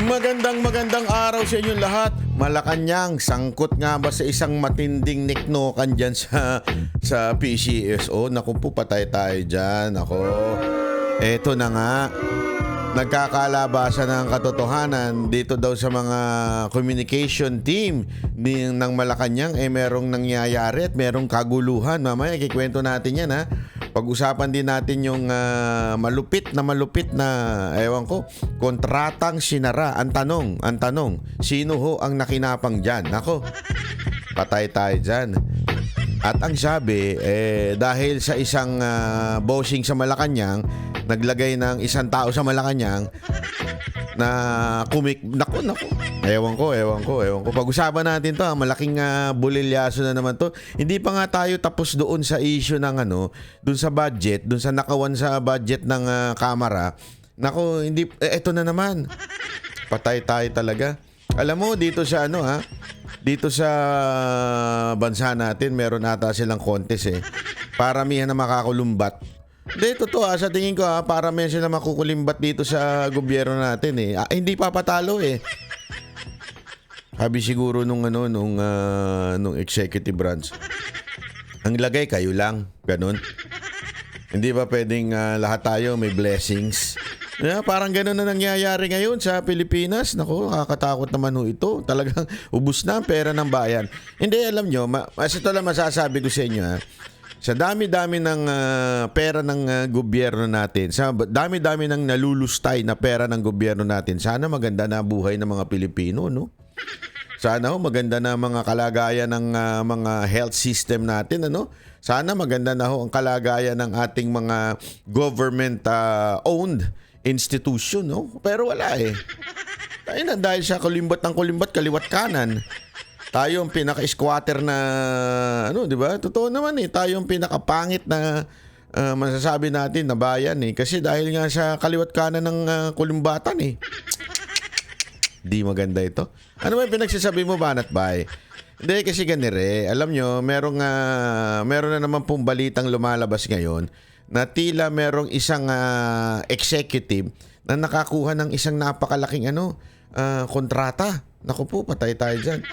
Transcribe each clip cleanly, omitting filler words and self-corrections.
Magandang araw sa inyong lahat. Malacanang, sangkot nga ba sa isang matinding niknokan dyan sa PCSO? Naku po, patay tayo dyan. Ako, eto na nga. Nagkakalabasan ng katotohanan dito daw sa mga communication team ng Malacanang merong nangyayari at merong kaguluhan. Mamaya kikwento natin yan, ha. Pag-usapan din natin yung malupit na ewan ko, kontratang sinara. Ang tanong, sino ho ang nakinapang dyan? Nako, patay tayo dyan. At ang sabi, dahil sa isang bossing sa Malacanang, naglagay ng isang tao sa Malacanang na naku. Ewan ko. Pag-usapan natin to, malaking bulilyaso na naman to. Hindi pa nga tayo tapos doon sa issue ng doon sa budget, doon sa nakawan sa budget ng kamera. Naku, hindi, eto na naman. Patay tayo talaga. Alam mo, dito sa dito sa bansa natin, meron ata silang contest Paramihan na makakulumbat. Hindi, totoo sa tingin ko paramihan sila makukulimbat dito sa gobyerno natin hindi papatalo Sabi siguro nung executive branch. Ang lagay kayo lang, ganun. Hindi ba pwedeng lahat tayo may blessings? Parang ganun na nangyayari ngayon sa Pilipinas. Naku, nakakatakot naman ito. Talagang ubus na ang pera ng bayan. Hindi, alam nyo, ito lang masasabi ko sa inyo sa dami-dami ng pera ng gobyerno natin, sa dami-dami ng nalulustay na pera ng gobyerno natin, sana maganda na buhay ng mga Pilipino, no? Sana maganda na mga kalagayan ng mga health system natin, Sana maganda na ang kalagayan ng ating mga government owned institution, no? Pero wala Tayo na dahil sa kulimbat ng kulimbat, kaliwat kanan. Tayo ang pinaka-squatter na di ba? Totoo naman tayo ang pinakapangit na masasabi natin na bayan kasi dahil nga sa kaliwat kanan ng kulimbatan Di maganda ito. Ano ba yung pinagsasabi mo, Banat Bay? Hindi, kasi ganire. Alam nyo, meron na naman pong balitang lumalabas ngayon na tila merong isang executive na nakakuha ng isang napakalaking kontrata. Naku po, patay tayo dyan.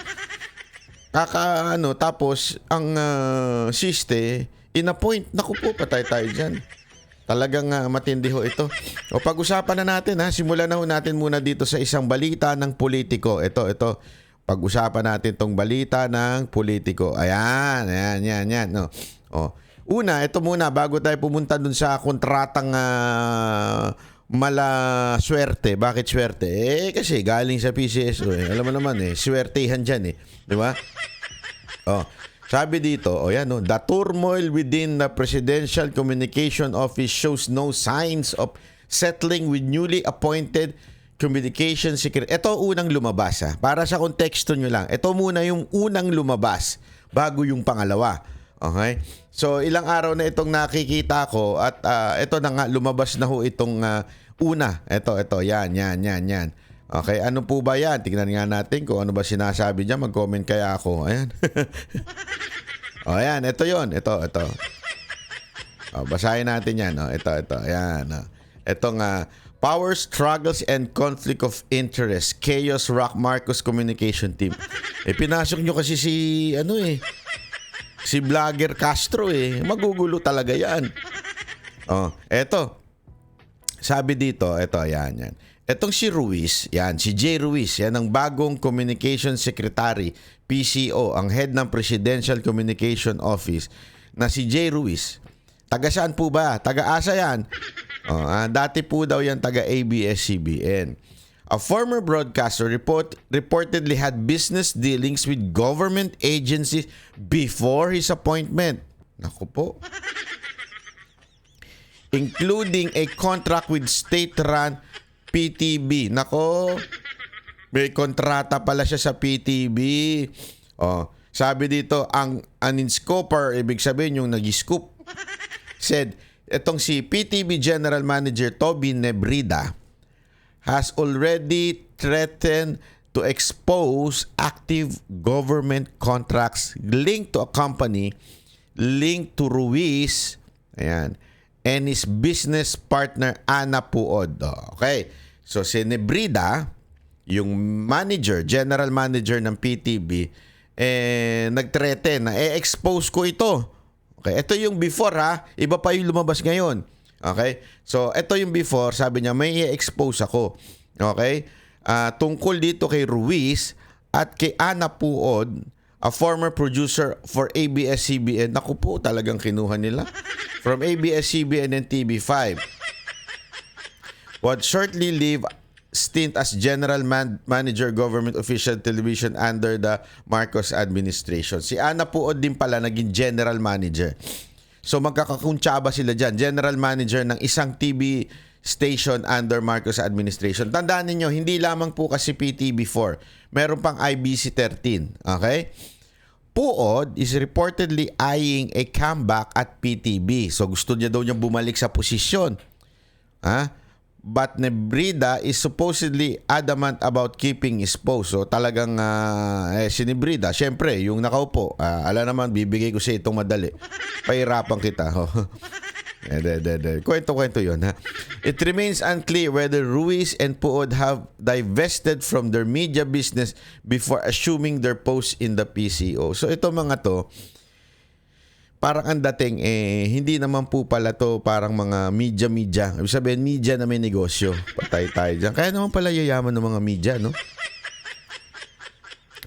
Tapos ang in-appoint. Naku po, patay tayo dyan. Talagang matindi ho ito. O pag-usapan na natin simulan na ho natin muna dito sa isang balita ng politiko. Ito. Pag-usapan natin tong balita ng politiko. Ayan. No. Una, ito muna bago tayo pumunta dun sa kontratang mala swerte. Bakit swerte? Kasi galing sa PCSO Alam mo naman swertehan dyan Di ba? Sabi dito, the turmoil within the Presidential Communication Office shows no signs of settling with newly appointed Communication Secretary. Ito unang lumabas Para sa konteksto nyo lang. Ito muna yung unang lumabas bago yung pangalawa. Okay? So, ilang araw na itong nakikita ko at ito na nga, lumabas na ho itong una. Ito. Yan. Okay, ano po ba yan? Tingnan nga natin kung ano ba sinasabi niya. Mag-comment kaya ako. Ayan. Ayan, ito yon. Ito. Basahin natin yan. Ito. Ayan. Ito nga. Power struggles and conflict of interest. Chaos rock Marcos communication team. Pinasok nyo kasi si Vlogger Castro Magugulo talaga yan. Eto. Sabi dito, yan. Etong si Ruiz, si Jay Ruiz, ang bagong Communication Secretary, PCO, ang head ng Presidential Communication Office, na si Jay Ruiz. Taga saan po ba? Taga-asa yan. Dati po daw yan taga ABS-CBN. A former broadcaster reportedly had business dealings with government agencies before his appointment. Naku po. Including a contract with state-run PTB. Nako, may kontrata pala siya sa PTB. Sabi dito, ang in-scoper, ibig sabihin yung nag-scoop, said, itong si PTB General Manager Toby Nebrida has already threatened to expose active government contracts linked to a company linked to Ruiz and his business partner Ana Puod. Okay. So si Nebrida yung general manager ng PTB, nag-threaten na expose ko ito. Okay, ito yung before ha, iba pa yung lumabas ngayon. Okay, so ito yung before, sabi niya may i-expose ako. Okay, tungkol dito kay Ruiz at kay Ana Puod, a former producer for ABS-CBN. Naku po, talagang kinuha nila. From ABS-CBN and TV5. Would shortly leave stint as general manager government official television under the Marcos administration. Si Ana Puod din pala naging general manager. So magkakakuntsaba sila dyan. General manager ng isang TV station under Marcos administration. Tandaan niyo, hindi lamang po kasi PTB4. Meron pang IBC 13. Okay? Puod is reportedly eyeing a comeback at PTB. So gusto niya daw niyang bumalik sa posisyon. But Nebrida is supposedly adamant about keeping his post. So talagang si Nebrida, syempre, yung nakaupo, ala naman, bibigay ko sa itong madali. Pahirapan kita. Kwento yun. It remains unclear whether Ruiz and Puod have divested from their media business before assuming their posts in the PCO. So ito mga to, parang ang dating, hindi naman po pala to parang mga media. Ibig sabihin, media na may negosyo. Patay tayo dyan. Kaya naman pala yayaman ng mga media, no?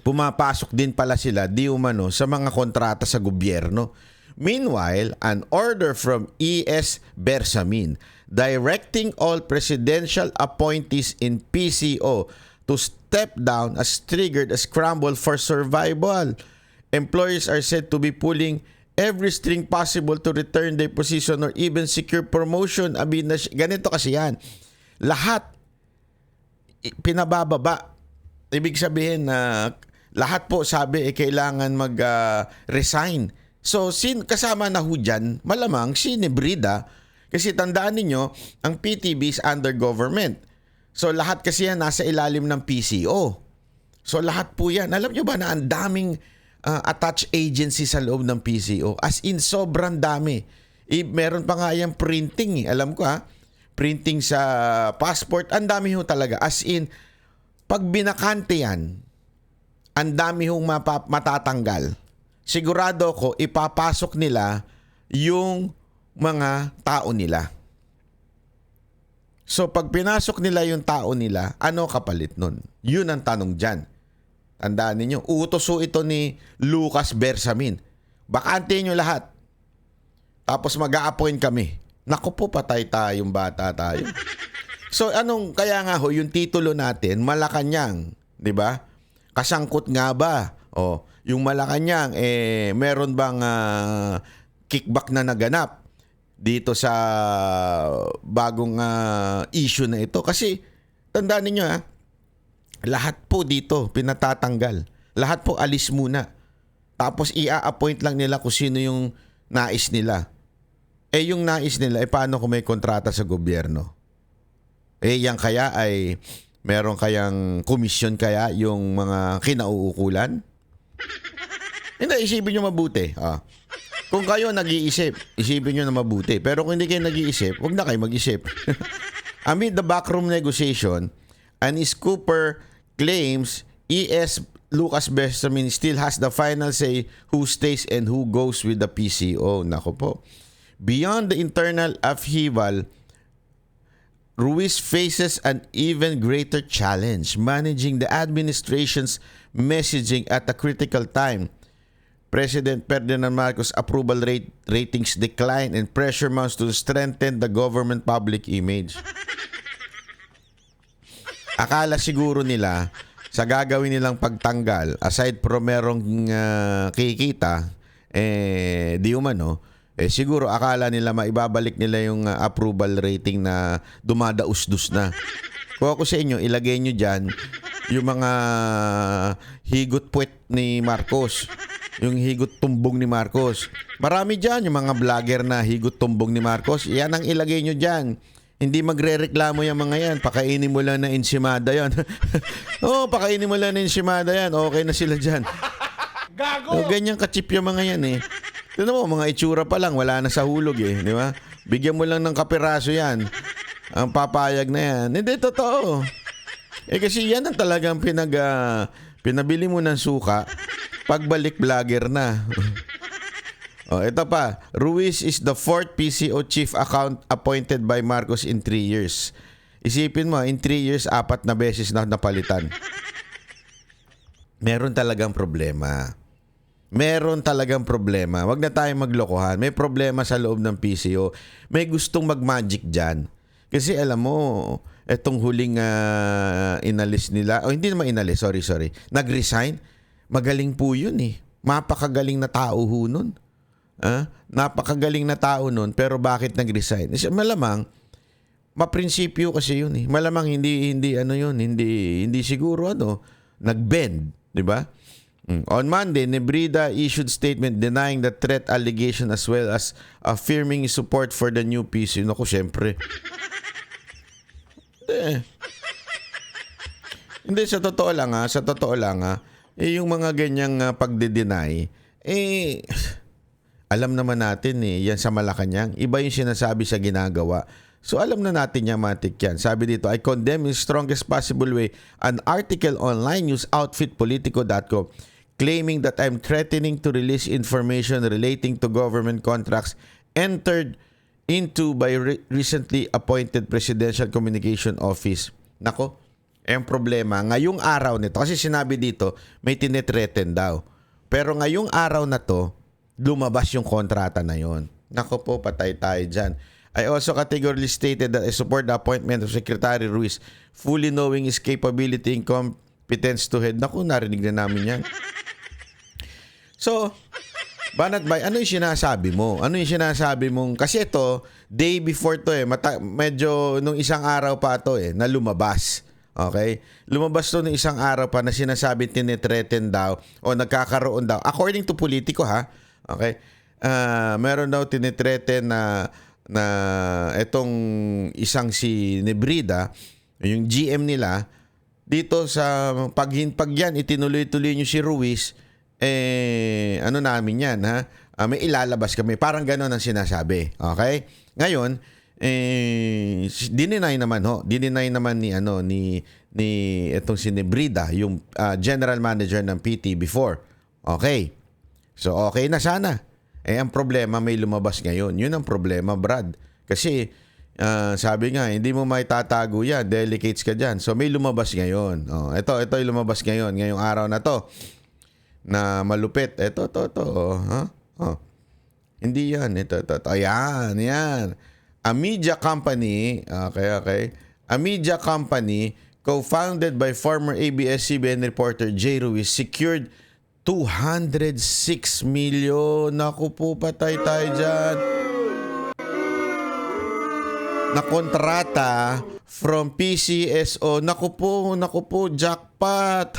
Pumapasok din pala sila, di umano, sa mga kontrata sa gobyerno. Meanwhile, an order from E.S. Bersamin directing all presidential appointees in PCO to step down has triggered a scramble for survival. Employers are said to be pulling every string possible to return their position or even secure promotion. Ganito kasi yan. Lahat pinabababa. Ibig sabihin na lahat po sabi kailangan mag-resign. So kasama na ho dyan, malamang si Nebrida. Kasi tandaan ninyo, ang PTB is under government. So lahat kasi yan nasa ilalim ng PCO. So lahat po yan. Alam nyo ba na ang daming attached agency sa loob ng PCO? As in, sobrang dami. Meron pa nga yung printing. Alam ko printing sa passport. Ang dami ho talaga. As in, pag binakante yan, ang dami hong matatanggal. Sigurado ko, ipapasok nila yung mga tao nila. So, pag pinasok nila yung tao nila, ano kapalit nun? Yun ang tanong dyan. Tandaan ninyo, utoso ito ni Lucas Bersamin. Bakante nyo lahat. Tapos mag-a-appoint kami. Naku po, patay tayong bata tayo. So, kaya nga ho, yung titulo natin, Malacanang, di ba? Kasangkot nga ba? Yung Malacanang, meron bang kickback na naganap dito sa bagong issue na ito? Kasi, tandaan ninyo lahat po dito pinatatanggal. Lahat po alis muna. Tapos i-appoint lang nila kung sino yung nais nila. Yung nais nila, paano kung may kontrata sa gobyerno? Yan kaya ay meron kayang komisyon kaya yung mga kinauukulan? Hindi, isipin nyo mabuti. Kung kayo nag-iisip, isipin nyo na mabuti. Pero kung hindi kayo nag-iisip, huwag na kayo mag-isip. Amid the backroom negotiation, Anis Cooper claims E.S. Lucas Bersamin still has the final say who stays and who goes with the PCO. Nako po. Beyond the internal upheaval, Ruiz faces an even greater challenge managing the administration's messaging at a critical time. President Ferdinand Marcos' approval ratings decline and pressure mounts to strengthen the government public image. Akala siguro nila sa gagawin nilang pagtanggal, aside from merong kikita, di umano, siguro akala nila maibabalik nila yung approval rating na dumadaus-dus na. Kung ako sa inyo, ilagay nyo dyan yung mga higot puwet ni Marcos. Yung higot tumbong ni Marcos. Marami dyan, yung mga vlogger na higot tumbong ni Marcos. Yan ang ilagay nyo dyan. Hindi magre-reklamo yung mga yan. Pakainin mo lang na ensimada yan. Pakainin mo lang na ensimada yan. Okay na sila dyan. Gago! Ganyan ka-cheap yung mga yan Tignan mo, mga itsura pa lang, wala na sa hulog di ba? Bigyan mo lang ng kapiraso yan. Ang papayag na yan. Hindi, totoo. Kasi yan ang talagang pinabili mo ng suka, pagbalik vlogger na. Ito pa. Ruiz is the fourth PCO chief account appointed by Marcos in 3 years. Isipin mo, in 3 years, 4 na beses na napalitan. Meron talagang problema. Wag na tayong maglokohan. May problema sa loob ng PCO. May gustong mag-magic dyan. Kasi alam mo, etong huling inalis nila, hindi naman inalis, sorry. Nag-resign. Magaling po yun eh. Mapakagaling na tao ho nun. Napakagaling na tao nun, pero bakit nag-resign? Malamang, maprinsipyo kasi yun eh. Malamang hindi siguro nag-bend, di ba? On Monday, Nebrida issued statement denying the threat allegation as well as affirming his support for the new PC. Naku, syempre. Hindi, sa totoo lang yung mga ganyang pagde-deny, alam naman natin yan sa Malacanang. Iba yung sinasabi sa ginagawa. So alam na natin yan, matik yan. Sabi dito, I condemn in strongest possible way an article online news outfit Politico.com claiming that I'm threatening to release information relating to government contracts entered into by recently appointed Presidential Communication Office. Nako, ang problema, ngayong araw nito, kasi sinabi dito, may tinethreaten daw. Pero ngayong araw na to, lumabas yung kontrata na yon. Nako po, patay tayo dyan. I also categorically stated that I support the appointment of Secretary Ruiz, fully knowing his capability and competence to head. Naku, narinig na namin yan. So, Banat Bay, ano yung sinasabi mo? Kasi ito, day before to medyo nung isang araw pa to na lumabas. Okay? Lumabas to nung isang araw pa na sinasabi tinethreaten daw o nagkakaroon daw. According to Politico ha. Okay? Meron daw tinethreaten na etong isang si Nebrida, yung GM nila, dito sa pag yan, itinuloy-tuloy nyo si Ruiz, ano namin yan, ha? May ilalabas kami. Parang gano'n ang sinasabi. Okay? Ngayon, dininay naman ni etong si Nebrida, yung general manager ng PT before. Okay. So, okay na sana. Ang problema may lumabas ngayon. Yun ang problema, Brad. Kasi, sabi nga, hindi mo may tatago yan. Delicates ka dyan. So, may lumabas ngayon. Ito yung lumabas ngayon. Ngayong araw na to. Na malupit. Ito. Hindi yan. Ito. Yan. A media company, okay. A media company co-founded by former ABS-CBN reporter Jay Ruiz secured 206 million. Naku po, patay tayo dyan. Na kontrata from PCSO. Naku po, jackpot.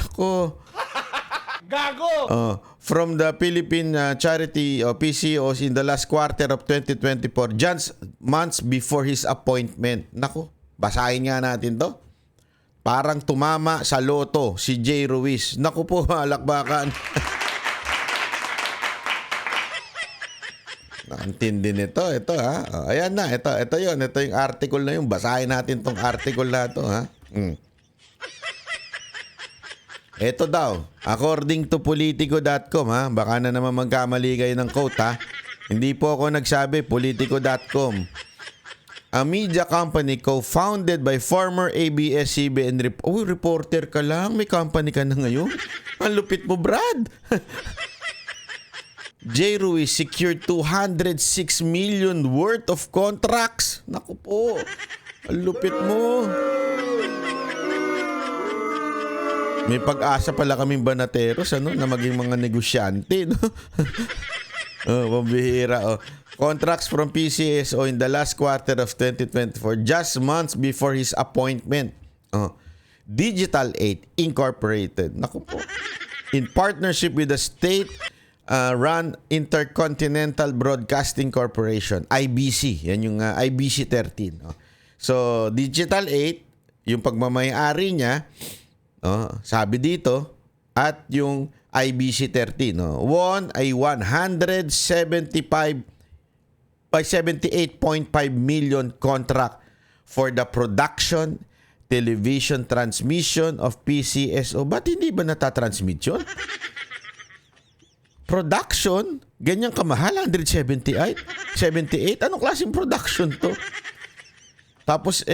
Gago! From the Philippine charity PCOs in the last quarter of 2024, just months before his appointment. Naku, basahin nga natin to. Parang tumama sa loto si Jay Ruiz. Naku po, alakbakan. Nakantindi nito. Ito ha. Ayan na. Ito yun. Ito yung article na yun. Basahin natin tong article na to ha. Ito daw, according to Politico.com ha, baka na naman magkamali kayo ng quote ha. Hindi po ako nagsabi, Politico.com. A media company co-founded by former ABS-CBN reporter ka lang, may company ka na ngayon. Ang lupit mo, Brad. Jay Ruiz secured 206 million worth of contracts. Naku po, ang lupit mo. May pag-asa pala kaming banateros na maging mga negosyante, no? Pambihira. Contracts from PCSO in the last quarter of 2024, just months before his appointment. Digital 8 Incorporated. Naku po. In partnership with the state run Intercontinental Broadcasting Corporation, IBC. Yan yung IBC 13. So, Digital 8, yung pagmamayari niya, sabi dito, at yung IBC 13, won ay 178.5 million contract for the production, television transmission of PCSO. Ba't hindi ba natatransmit yun? Production, ganyang kamahal, 178. Anong klaseng production to? Tapos,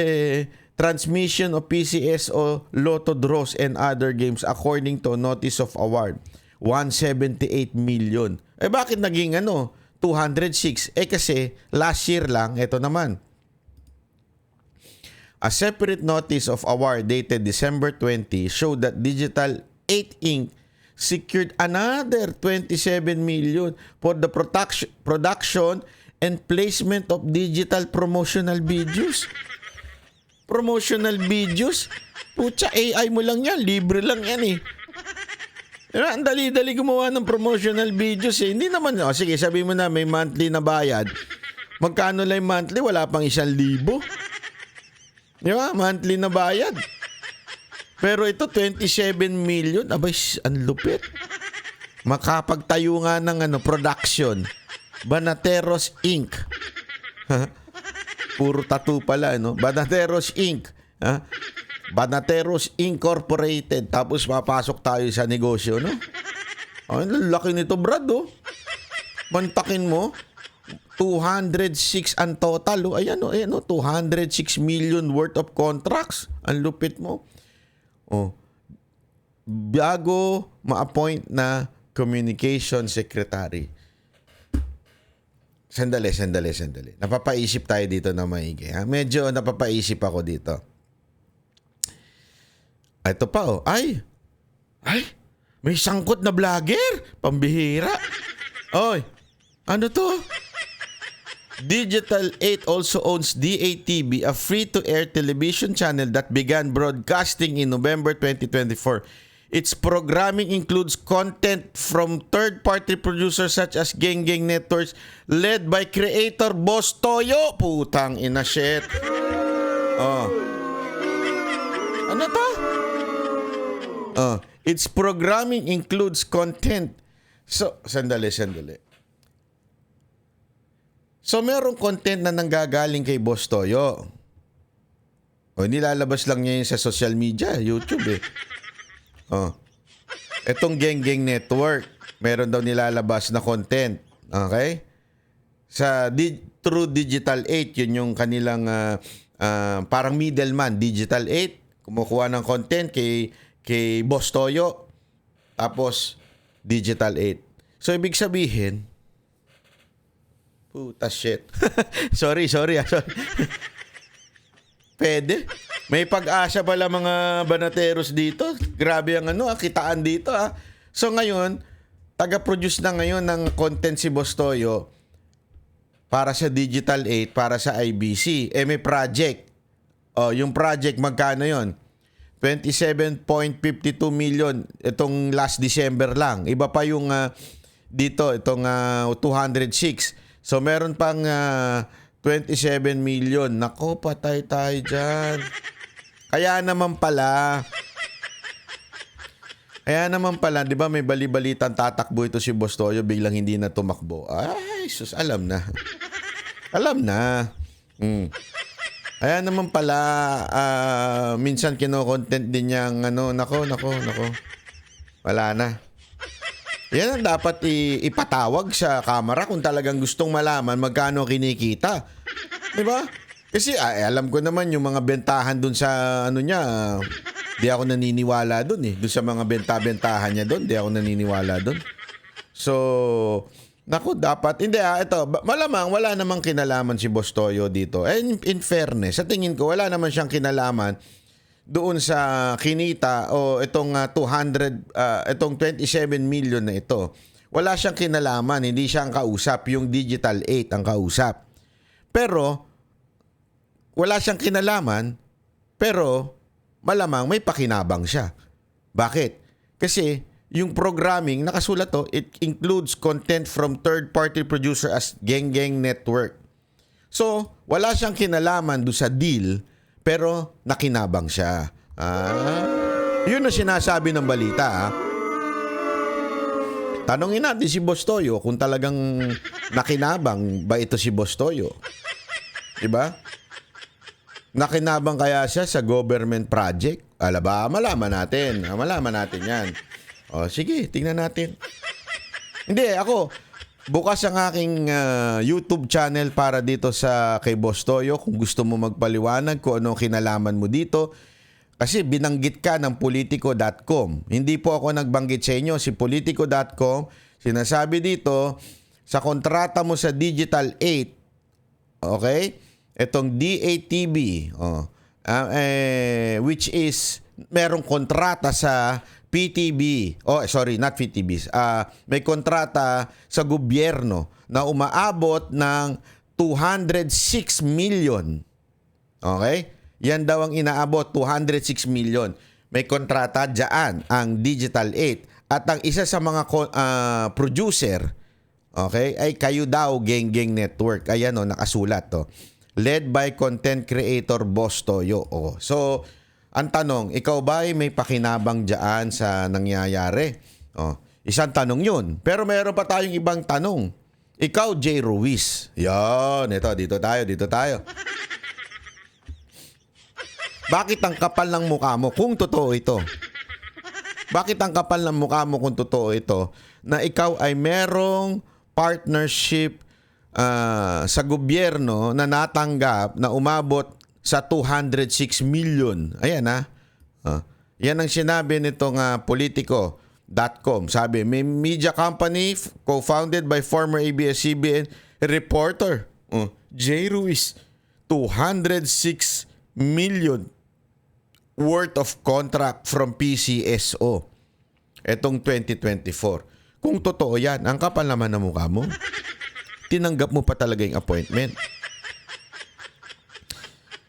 transmission of PCSO, Lotto draws, and other games according to notice of award, 178 million. Bakit naging 206? Kasi last year lang, ito naman. A separate notice of award dated December 20 showed that Digital 8 Inc. secured another 27 million for the production and placement of digital promotional videos. Promotional videos? Putya, AI mo lang yan. Libre lang yan eh. Ang dali-dali gumawa ng promotional videos eh. Hindi naman, sige, sabi mo na may monthly na bayad. Magkano lang yung monthly? Wala pang 1,000. Di ba? Monthly na bayad. Pero ito, 27 million. Abay, ang lupit. Makapagtayo nga ng production. Banateros Inc. Puro tattoo pala, no? Banateros Inc. Banateros Incorporated. Tapos papasok tayo sa negosyo, no? Ang laki nito, Brad, oh. Mantakin mo. 206 ang total. Oh. Ayan, 206 million worth of contracts. Ang lupit mo. Oh. Bago ma-appoint na communication secretary. Sandali. Napapaisip tayo dito na maigi. Ha? Medyo napapaisip ako dito. Ito pa, oh. Ay! May sangkot na vlogger. Pambihira. Oy, ano to? Digital 8 also owns DATV, a free-to-air television channel that began broadcasting in November 2024. Its programming includes content from third-party producers such as Geng Geng Networks led by creator Boss Toyo. Putang ina, shit. Oh. Ano to? Oh. Its programming includes content. So, sandali. So, merong content na nanggagaling kay Boss Toyo. O, nilalabas lang niya yun sa social media, YouTube eh. O, etong Geng Geng Network, meron daw nilalabas na content. Okay? Through Digital 8, yun yung kanilang parang middleman. Digital 8, kumukuha ng content kay Boss Toyo. Tapos, Digital 8. So, ibig sabihin, puta shit. sorry. Pwede. May pag-asa pala mga banateros dito. Grabe ang kitaan dito ah. So ngayon, taga-produce na ngayon ng content si Boss Toyo para sa Digital 8, para sa IBC. May project. Yung project magkano yon? 27.52 million itong last December lang. Iba pa yung dito, itong 206. So, meron pang 27 million. Nako, patay tayo dyan. Kaya naman pala, di ba may bali-balitan tatakbo ito si Boss Toyo, biglang hindi na tumakbo. Ay, sus, alam na. Kaya naman pala, minsan kino-content din niyang, nako. Wala na. Yan ang dapat ipatawag sa camera kung talagang gustong malaman magkano kinikita. Diba? Kasi alam ko naman yung mga bentahan dun sa niya. Di ako naniniwala dun eh. Dun sa mga benta-bentahan niya dun. Di ako naniniwala dun. So, naku, dapat. Hindi ito. Malamang wala namang kinalaman si Boss Toyo dito. And in fairness, sa tingin ko, wala naman siyang kinalaman doon sa kinita o itong 27 million na ito. Wala siyang kinalaman, hindi siya ang kausap, yung Digital 8 ang kausap. Pero wala siyang kinalaman, pero malamang may pakinabang siya. Bakit? Kasi yung programming, nakasulat to, it includes content from third-party producer as Geng Geng Network. So, wala siyang kinalaman doon sa deal, pero nakinabang siya. Yun ang sinasabi ng balita. Tanongin natin si Boss Toyo kung talagang nakinabang ba ito si Boss Toyo. Diba? Nakinabang kaya siya sa government project? Ba, malaman natin. Malaman natin yan. O, sige, tingnan natin. Hindi, ako, bukas ang aking YouTube channel para dito sa kay Boss Toyo. Kung gusto mo magpaliwanag kung ano kinalaman mo dito. Kasi binanggit ka ng Politico.com. Hindi po ako nagbanggit sa inyo. Si Politico.com, sinasabi dito, sa kontrata mo sa Digital 8, okay? Itong DATV, which is merong kontrata sa PTB. Not PTB. May kontrata sa gobyerno na umaabot ng 206 million. Okay? Yan daw ang inaabot, 206 million. May kontrata dyan ang Digital 8. At ang isa sa mga producer, okay, ay kayo daw, Geng Geng Network. Ayan nakasulat to. Led by content creator Boss Toyo. So, ang tanong, ikaw ba ay may pakinabang dyan sa nangyayari? Isang tanong yun. Pero meron pa tayong ibang tanong. Ikaw, J. Ruiz. Yan, dito tayo. Bakit ang kapal ng mukha mo kung totoo ito? Bakit ang kapal ng mukha mo kung totoo ito na ikaw ay merong partnership sa gobyerno na natanggap na umabot sa 206 million. Ayan yan ang sinabi nitong Politico.com. Sabi, may media company co-founded by former ABS-CBN reporter J. Ruiz, 206 million worth of contract from PCSO. Etong 2024. Kung totoo yan, ang kapal naman ng mukha mo. Tinanggap mo pa talaga yung appointment.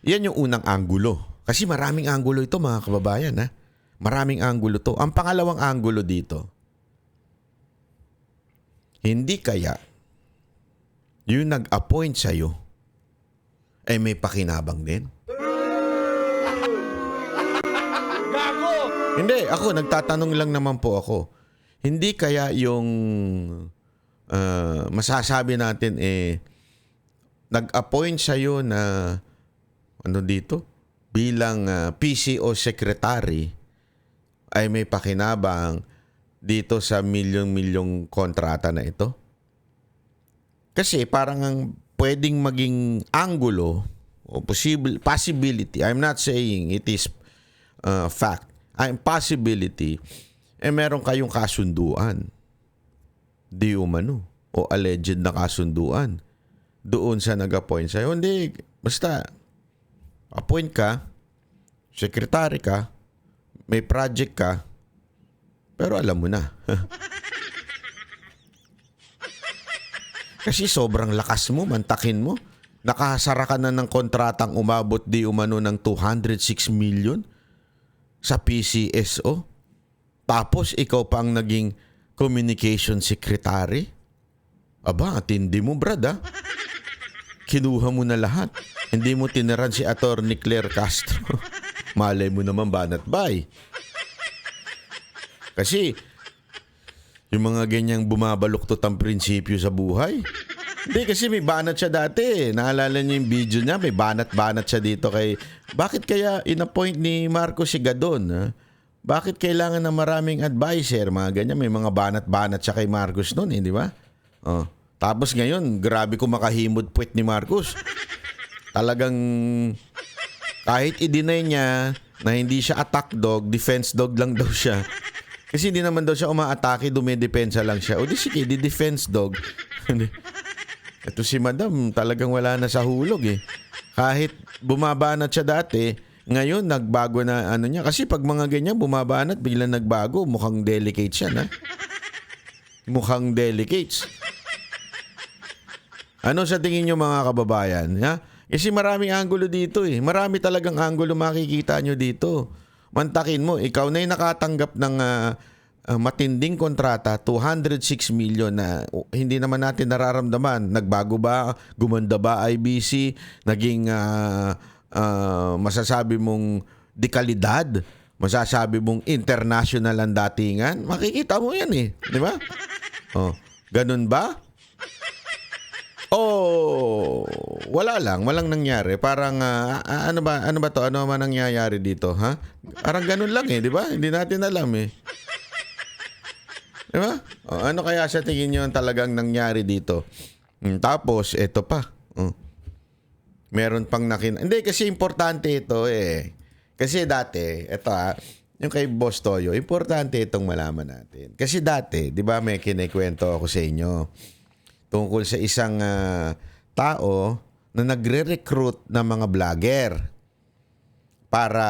Yan yung unang anggulo. Kasi maraming anggulo ito, mga kababayan. Maraming anggulo to. Ang pangalawang anggulo dito, hindi kaya yung nag-appoint sa'yo ay may pakinabang din? Gago! Hindi, ako, nagtatanong lang naman po ako. Hindi kaya yung masasabi natin nag-appoint sa'yo na bilang PCO secretary ay may pakinabang dito sa milyong-milyong kontrata na ito? Kasi parang ang pwedeng maging anggulo o possibility, I'm not saying it is fact, possibility, meron kayong kasunduan. Di umano o alleged na kasunduan doon sa nag-appoint sa'yo. Hindi, basta appoint ka, secretary ka, may project ka, pero alam mo na. Kasi sobrang lakas mo, mantakin mo. Nakahasara ka na ng kontratang umabot di umano ng 206 million sa PCSO. Tapos ikaw pa ang naging communication secretary? Aba, tindi mo, brad, Kinuha mo na lahat. Hindi mo tiniran si Attorney Claire Castro. Malay mo naman banat bay. Kasi, yung mga ganyang bumabaluktot ang prinsipyo sa buhay. Hindi, kasi may banat siya dati. Naalala niyo yung video niya, may banat-banat siya dito kay... Bakit kaya in-appoint ni Marcos si Gadon, Bakit kailangan ng maraming advisor? Mga ganyan, may mga banat-banat siya kay Marcos noon, di ba? Tapos ngayon, grabe ko makahimod puwet ni Marcos. Talagang kahit i-deny niya na hindi siya attack dog, defense dog lang daw siya. Kasi hindi naman daw siya umaatake, dumidepensa lang siya. O di sige, di defense dog. Ito si Madam, talagang wala na sa hulog Kahit bumabanat siya dati, ngayon nagbago na niya. Kasi pag mga ganyan bumabanat, biglang nagbago, mukhang delicate siya Mukhang delicates. Ano sa tingin niyo mga kababayan? Kasi maraming anggulo dito Marami talagang anggulo makikita nyo dito. Mantakin mo, ikaw na yung nakatanggap ng matinding kontrata, 206 million na hindi naman natin nararamdaman. Nagbago ba? Gumanda ba IBC? Naging masasabi mong dekalidad? Masasabi mong international ang datingan? Makikita mo yan Di ba? Ganun ba? Oh, wala lang, walang nangyari. Parang ano ba 'to? Ano man nangyayari dito, ha? Parang ganun lang eh, 'di ba? Hindi natin alam eh. 'Di ba? Ano kaya sa tingin niyo ang talagang nangyari dito? Tapos eto pa. Meron pang hindi kasi importante ito eh. Kasi dati, eto yung kay Boss Toyo, importante itong malaman natin. Kasi dati, 'di ba, may kinikwento ako sa inyo tungkol sa isang tao na nagre-recruit ng mga vlogger para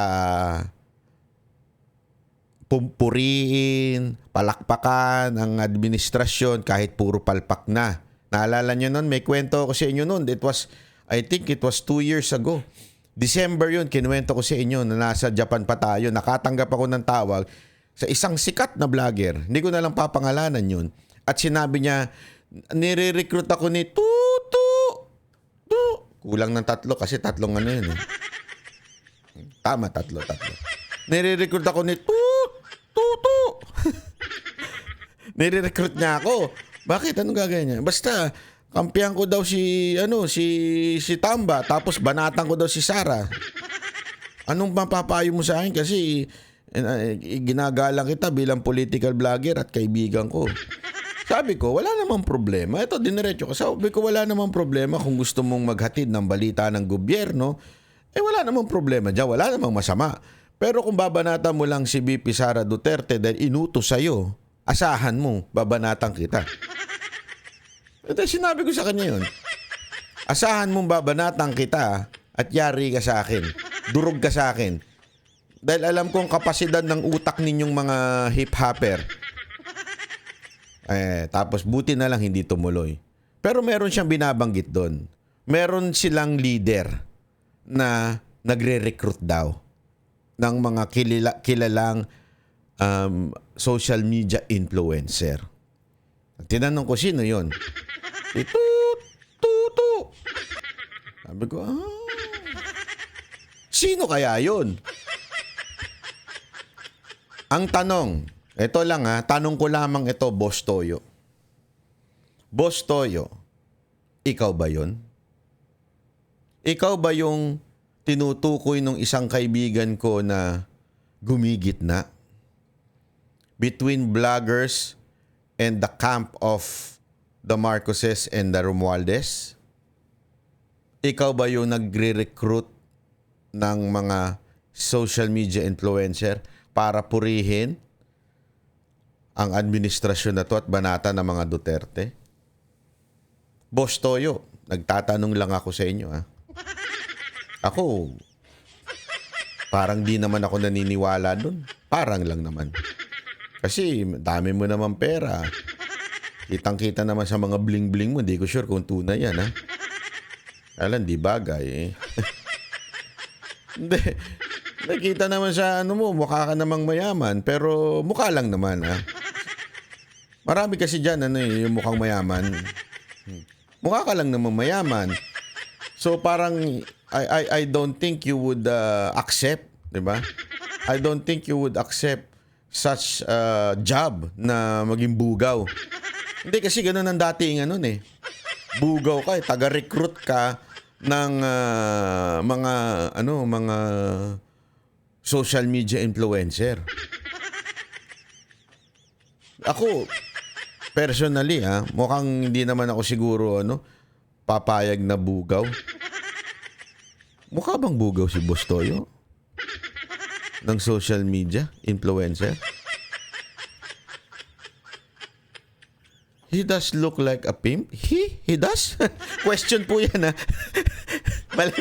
pumpuriin, palakpakan ang administrasyon kahit puro palpak na. Naalala nyo nun? May kwento ako sa inyo nun. I think it was 2 years ago. December yun, kinuwento ko sa inyo na nasa Japan pa tayo. Nakatanggap ako ng tawag sa isang sikat na vlogger. Hindi ko na lang papangalanan yun. At sinabi niya, nire-recruit ako ni Tutu. Kulang ng 3 kasi 3 ano yun. Tama, 3. Nire-recruit ako ni Tutu. Nire-recruit niya ako. Bakit? Anong gagawin niya? Basta, kampihan ko daw si Tamba, tapos banatan ko daw si Sara. Anong mapapayo mo sa akin? Kasi ginagalang kita bilang political vlogger at kaibigan ko. Sabi ko, wala namang problema. Ito, diniretso ko. Sabi ko, wala namang problema kung gusto mong maghatid ng balita ng gobyerno. Wala namang problema dyan. Wala namang masama. Pero kung babanatan mo lang si VP Sara Duterte dahil inutos sa'yo, asahan mo, babanatan kita. Ito, sinabi ko sa kanya yun. Asahan mong babanatan kita at yari ka sa akin. Durog ka sa akin. Dahil alam kong kapasidad ng utak ninyong mga hip-hopper. Tapos buti na lang hindi tumuloy. Pero meron siyang binabanggit doon. Meron silang leader na nagre-recruit daw ng mga kilalang social media influencer. Tinanong ko, sino yon? Tutu. Sabi ko, sino kaya yon? Ang tanong, ito lang tanong ko lamang ito, Boss Toyo. Boss Toyo, ikaw ba yon? Ikaw ba yung tinutukoy ng isang kaibigan ko na gumigitna between vloggers and the camp of the Marcoses and the Romualdez? Ikaw ba yung nagre-recruit ng mga social media influencer para purihin ang administrasyon na to at banata ng mga Duterte? Boss Toyo, nagtatanong lang ako sa inyo. Ako, parang di naman ako naniniwala dun. Parang lang naman. Kasi dami mo naman pera. Kitang-kita naman sa mga bling-bling mo. Hindi ko sure kung tunay yan, Alam, di bagay Hindi. Nakita naman sa mukha ka namang mayaman. Pero mukha lang naman, Marami kasi dyan, yung mukhang mayaman. Mukha ka lang naman mayaman. So parang, I don't think you would accept, di ba? I don't think you would accept such job na maging bugaw. Hindi kasi ganoon ang dating Bugaw ka, taga-recruit ka ng mga social media influencer. Ako personally, mukhang hindi naman ako siguro papayag na bugaw. Mukha bang bugaw si Boss Toyo? Ng social media influencer? He does look like a pimp? He does? Question po yan,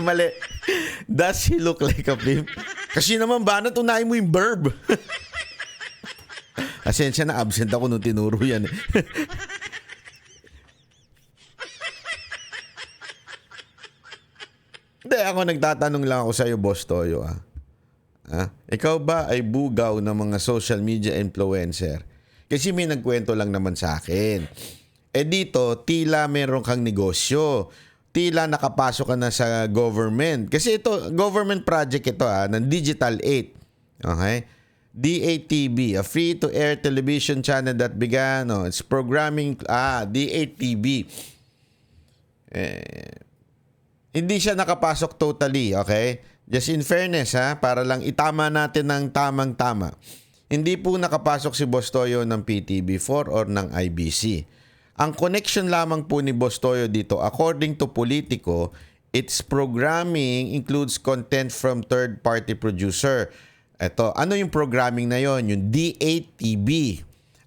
Mali. Does he look like a pimp? Kasi naman ba unahin mo yung verb? Asensya na, absent ako nung tinuro yan. Hindi, ako nagtatanong lang ako sa iyo, Boss Toyo. Ikaw ba ay bugaw ng mga social media influencer? Kasi may nagkwento lang naman sa akin. Dito, tila meron kang negosyo. Tila nakapasok ka na sa government. Kasi ito, government project ito ng Digital 8. Okay? DATV, a free-to-air television channel that began its programming, D8TV. Hindi siya nakapasok totally, okay? Just in fairness, para lang itama natin ng tamang-tama. Hindi po nakapasok si Boss Toyo ng PTB4 or ng IBC. Ang connection lamang po ni Boss Toyo dito, according to Politico, its programming includes content from third-party producer. Ito, ano yung programming na yon? Yung D8TV.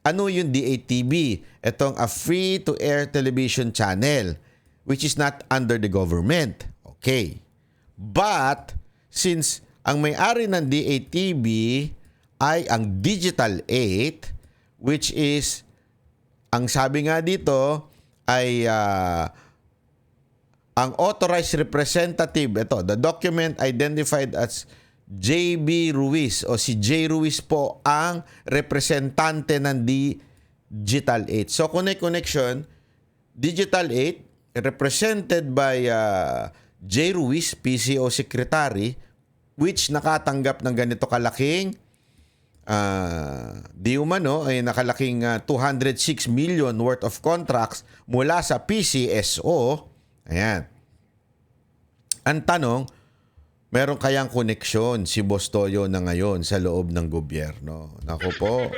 Ano yung D8TV? Itong a free-to-air television channel which is not under the government. Okay. But, since ang may-ari ng D8TV ay ang Digital 8, which is, ang sabi nga dito, ay ang authorized representative, ito, the document identified as JB Ruiz o si J. Ruiz po ang representante ng Digital 8. So, connection, Digital 8, represented by J. Ruiz, PCO Secretary, which nakatanggap ng ganito kalaking di umano ay nakalaking 206 million worth of contracts mula sa PCSO. Ayan. Ang tanong, meron kayang koneksyon si Boss Toyo na ngayon sa loob ng gobyerno? Naku po.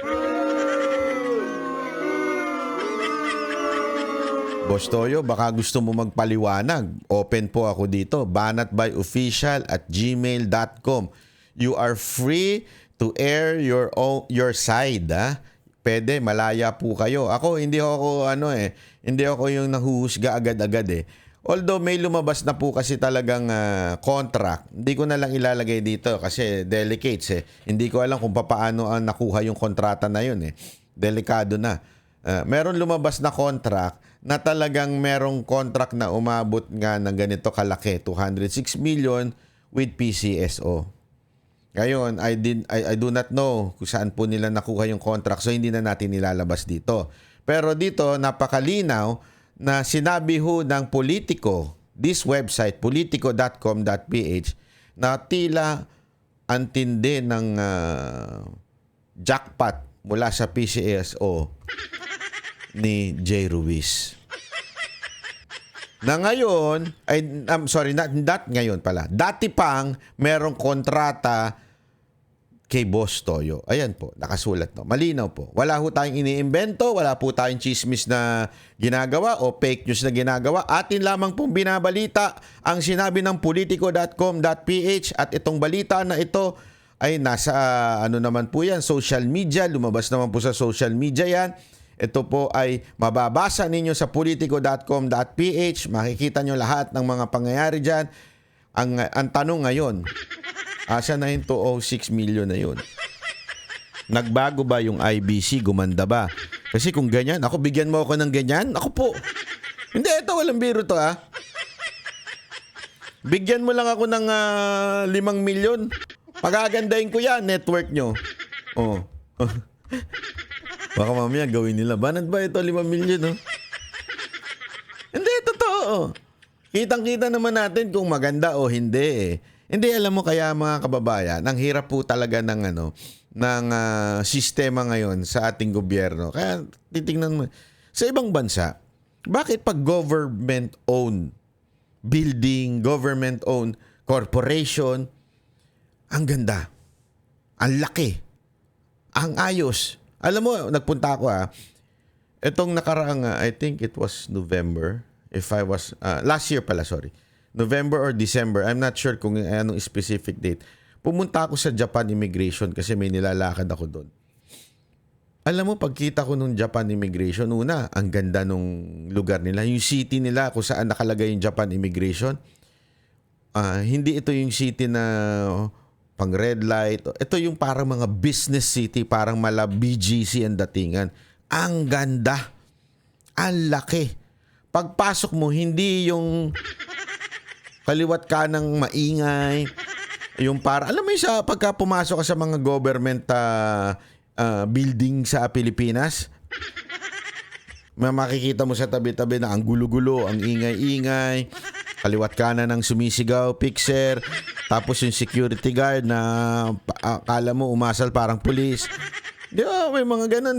Boss Toyo, baka gusto mo magpaliwanag. Open po ako dito. banatbyofficial@gmail.com. You are free to air your side. Pwede, malaya po kayo. Ako, hindi ako yung nahuhusga agad-agad. Although may lumabas na po kasi talagang contract. Hindi ko na lang ilalagay dito kasi delicates. Hindi ko alam kung paano ang nakuha yung kontrata na yun. Delikado na. Meron lumabas na contract na talagang merong contract na umabot nga ng ganito kalaki, 206 million with PCSO. Ngayon, I do not know kung saan po nila nakuha yung contract, so hindi na natin nilalabas dito. Pero dito, napakalinaw na sinabi ho ng Politico, this website, politico.com.ph, na tila antindi ng jackpot mula sa PCSO ni J. Ruiz. Na ngayon, not ngayon pala. Dati pang merong kontrata kay Boss Toyo. Ayan po, nakasulat no. Malinaw po. Wala ho tayong iniimbento, wala po tayong chismis na ginagawa o fake news na ginagawa. Atin lamang pong binabalita ang sinabi ng politico.com.ph at itong balita na ito ay nasa naman po yan, social media. Lumabas naman po sa social media yan. Ito po ay mababasa ninyo sa politico.com.ph. Makikita nyo lahat ng mga pangyayari dyan. Ang tanong ngayon, asa na yung 206 million na yun? Nagbago ba yung IBC? Gumanda ba? Kasi kung ganyan, ako bigyan mo ako ng ganyan? Ako po. Hindi, ito walang biro to Bigyan mo lang ako ng 5 milyon. Pagagandahin ko yan, network nyo. Oh. Baka mamaya gawin nila. Banat ba ito 5 milyon? Hindi, totoo. Kitang-kita naman natin kung maganda o hindi. Hindi, alam mo kaya mga kababayan, ang hirap po talaga ng sistema ngayon sa ating gobyerno. Kaya titingnan mo. Sa ibang bansa, bakit pag government-owned building, government-owned corporation, ang ganda, ang laki, ang ayos. Alam mo, nagpunta ako itong nakaraang, I think it was November, last year pala, sorry. November or December, I'm not sure kung anong specific date. Pumunta ako sa Japan Immigration kasi may nilalakad ako doon. Alam mo, pagkita ko nung Japan Immigration, una, ang ganda nung lugar nila. Yung city nila kung saan nakalagay yung Japan Immigration, hindi ito yung city na pang red light. Ito yung parang mga business city, parang mala BGC ang datingan. Ang ganda. Ang laki. Pagpasok mo, hindi yung kaliwat ka ng maingay. Yung alam mo yung sa pagka pumasok ka sa mga government building sa Pilipinas, makikita mo sa tabi-tabi na ang gulo-gulo, ang ingay-ingay, kaliwat kanan ng sumisigaw, picture, tapos yung security guard na akala mo umasal parang pulis. Di ba? May mga ganun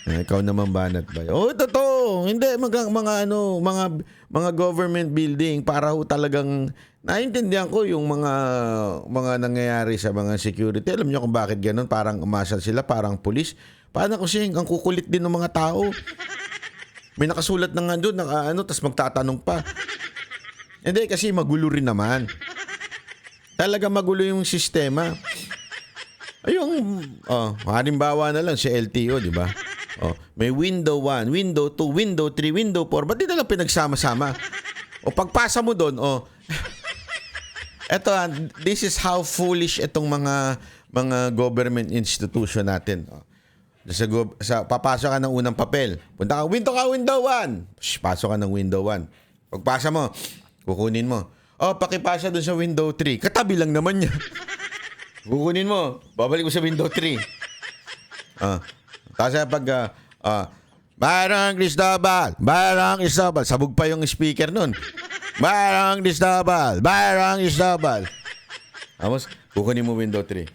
Ikaw naman banat ba? Oh, totoo. Hindi mga government building para ho talagang naintindihan ko yung mga nangyayari sa mga security. Alam niyo kung bakit ganoon? Parang umasal sila, parang pulis. Paano kasi ang kukulit din ng mga tao. May nakasulat na nga doon, tas magtatanong pa. Hindi, kasi magulo rin naman. Talaga magulo yung sistema. Halimbawa na lang si LTO, di ba? May window 1, window 2, window 3, window 4. Ba't di na lang pinagsama-sama? Pagpasa mo doon, this is how foolish itong mga government institution natin. Papasok ka ng unang papel. Punta ka, window 1. Pasok ka ng window 1. Pagpasa mo, kukunin mo. Pakipasa doon sa window 3. Katabi lang naman niya. Kukunin mo. Babalik mo sa window 3. Tapos Barang Cristobal. Sabog pa yung speaker nun. Barang Cristobal. Tapos, kukunin mo window 3.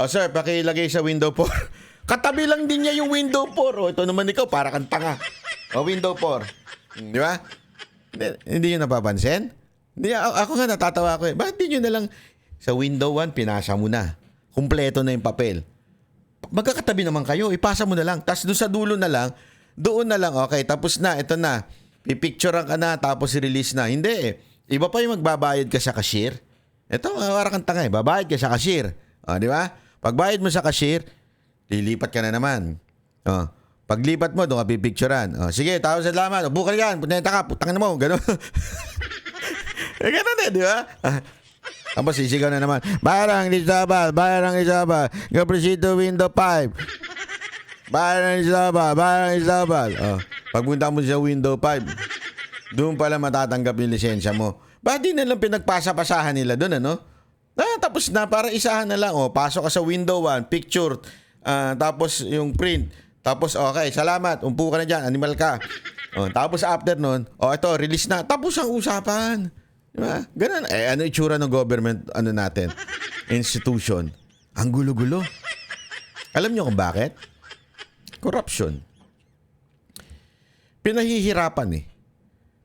Sir, pakilagay sa window 4. Katabi lang din niya yung window 4. Ito naman ikaw, para kang tanga. Window 4. Di ba? Hindi nyo napapansin? Hindi, ako nga natatawa ko. Bakit di nyo na lang sa window 1, pinasa mo na. Kumpleto na yung papel. Magkakatabi naman kayo, ipasa mo na lang. Tapos doon sa dulo na lang, doon na lang, okay, tapos na, ito na. Pipicturean ka na, tapos release na. Hindi eh. Iba pa yung magbabayad ka sa cashier. Ito, para kang tanga eh. Babayad ka sa cashier. Di ba? Pagbayad mo sa cashier, lilipat ka na naman. Paglipat mo, doon ka pipicturean. Sige, tawag sa salamat. Bukal yan, punta ka, putangin mo. Gano'n. Gano'n eh, di ba? Tapos sisigaw na naman, Barang Cristobal. Go-proceed to window 5. Barang Cristobal. Pagpunta mo sa window 5, doon pala matatanggap yung lisensya mo. Bakit di na lang pinagpasa-pasahan nila doon, ano? Tapos na, para isahan na lang. Pasok ka sa window 1, picture, tapos yung print. Tapos, okay, salamat, umpo ka na dyan, animal ka. Tapos after nun, ito, release na. Tapos ang usapan. Diba? Ganun. Ano itsura ng government, natin? Institution. Ang gulo-gulo. Alam niyo kung bakit? Corruption.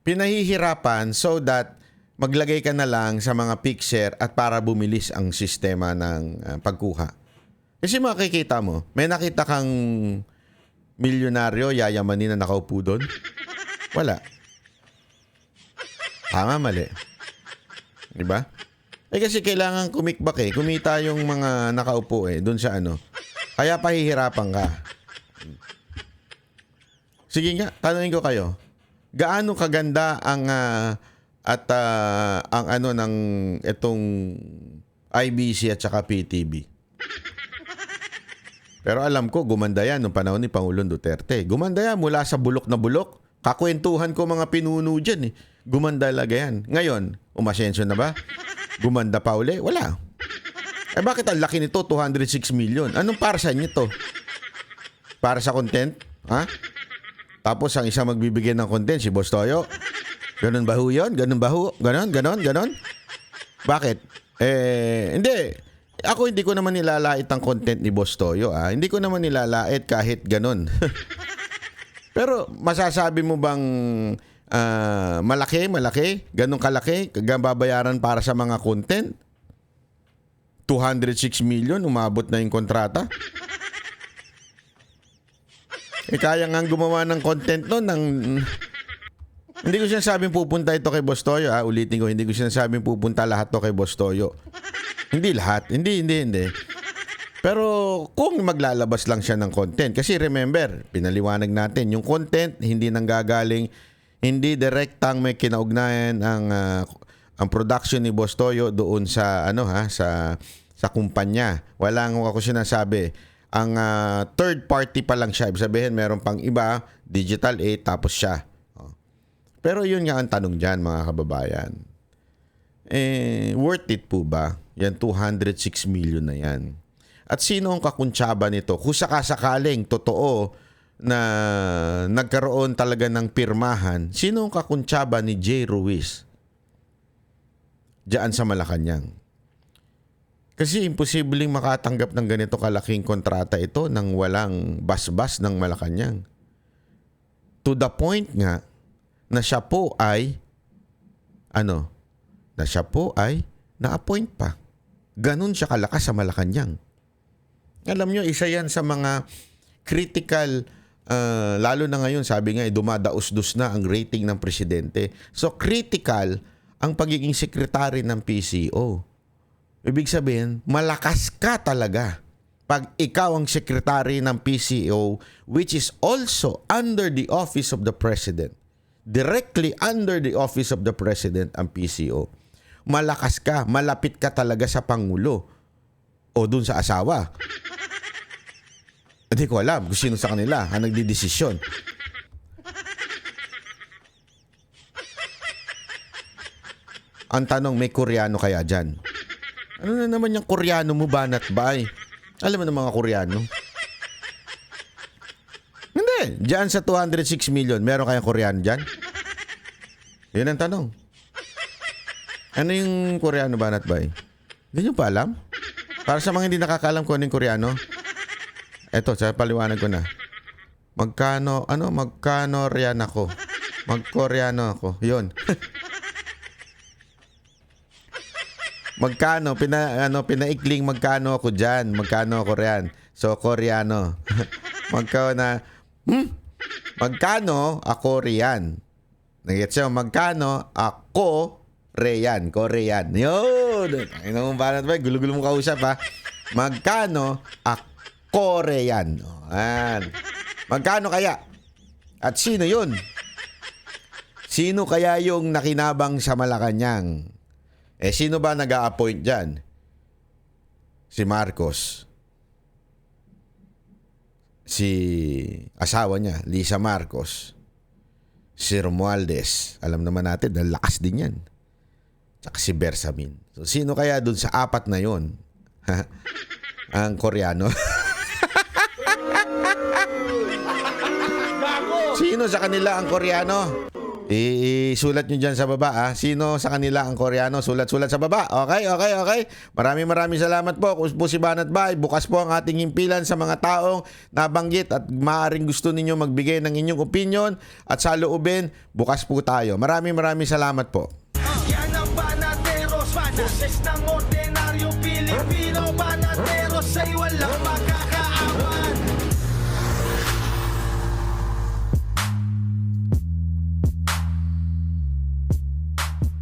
Pinahihirapan so that maglagay ka na lang sa mga fixer at para bumilis ang sistema ng pagkuha. Kasi makikita mo, may nakita kang milyonaryo, yayamanin na nakaupo doon? Wala. Tama, mali. Diba? Kasi kailangan kumikbak eh. Kumita yung mga nakaupo eh. Doon sa Kaya pahihirapan ka. Sige nga, tanungin ko kayo. Gaano kaganda ang ng itong IBC at saka PTV? Pero alam ko, gumanda yan noong panahon ni Pangulong Duterte. Gumanda yan mula sa bulok na bulok. Kakwentuhan ko mga pinuno dyan eh. Gumanda talaga yan. Ngayon, umasenso na ba? Gumanda pa uli? Wala. Bakit ang laki nito? 206 million. Anong para sa inyo to? Para sa content? Ha? Tapos ang isa magbibigay ng content, si Boss Toyo. Ganun ba ho yun? Ganun ba ho? Ganon? Bakit? Hindi. Ako hindi ko naman nilalait ang content ni Boss Toyo. Hindi ko naman nilalait kahit ganun. Pero masasabi mo bang malaki? Ganun kalaki? Babayaran para sa mga content? 206 million, umabot na yung kontrata? Kaya nga gumawa ng content nun hindi ko sinasabing pupunta ito kay Boss Toyo. Ulitin ko, hindi ko sinasabing pupunta lahat to kay Boss Toyo. Hindi lahat. Hindi. Pero kung maglalabas lang siya ng content, kasi remember, pinaliwanag natin, yung content hindi nanggagaling, hindi direktang may kinaugnayan ang production ni Boss Toyo doon sa sa kumpanya. Wala nga ako sinasabi. Ang third party pa lang siya. Ibig sabihin, meron pang iba, Digital 8, tapos siya. Pero yun nga ang tanong dyan, mga kababayan. Worth it po ba? Yan, 206 million na yan. At sino ang kakuntsaba nito? Kung sakasakaling totoo na nagkaroon talaga ng pirmahan, sino ang kakuntsaba ni Jay Ruiz diyan sa Malacanang? Kasi imposibleng makatanggap ng ganito kalaking kontrata ito nang walang basbas ng Malacanang. To the point nga na siya po ay na-appoint pa. Ganun siya kalakas sa Malacanang. Alam nyo, isa yan sa mga critical, lalo na ngayon, sabi nga, dumadaos-dos na ang rating ng presidente. So, critical ang pagiging sekretary ng PCO. Ibig sabihin, malakas ka talaga pag ikaw ang sekretary ng PCO, which is also under the office of the president. Directly under the office of the president ang PCO. Malakas ka, malapit ka talaga sa Pangulo o dun sa asawa. Hindi ko alam kung sino sa kanila ang nagdidesisyon. Ang tanong, may Koreano kaya dyan? Ano na naman yung Koreano mo, Banat Bay? Alam mo ng mga Koreano? Hindi. Diyan sa 206 million, meron kayang Koreano dyan? Yun ang tanong. Ano yung Koreano, Banat Bay? Hindi nyo pa alam? Para sa mga hindi nakakaalam kung ano yung Koreano, eto, sa paliwanag ko na. Magkano riyan ako? Magkoreano ako. Yun. Magkano, pinaikling magkano ako dyan. Magkano ako riyan. So, Koreano. Magkano ako riyan. Nag-gets siya, magkano ako riyan. Korean. Yun. Ay naman ba natin ba? Gulo-gulo mo kausap ha. Magkano ako Korean. Magkano kaya? At sino yun? Sino kaya yung nakinabang sa Malacanang? Sino ba nag-a-appoint dyan? Si Marcos. Si asawa niya, Lisa Marcos. Si Romualdez. Alam naman natin, lakas din yan. Tsaka si Bersamin. So, sino kaya dun sa apat na yun? Ang Koreano? Sino sa kanila ang Koreano? Sulat nyo dyan sa baba. Sino sa kanila ang Koreano? Sulat-sulat sa baba. Okay. Maraming salamat po. Kung po si Banat Bay, bukas po ang ating himpilan sa mga taong nabanggit at maaaring gusto ninyo magbigay ng inyong opinion at sa loobin, bukas po tayo. Maraming salamat po. Yan ang Banateros, boses ng ordinaryong Pilipino. Banateros ay walang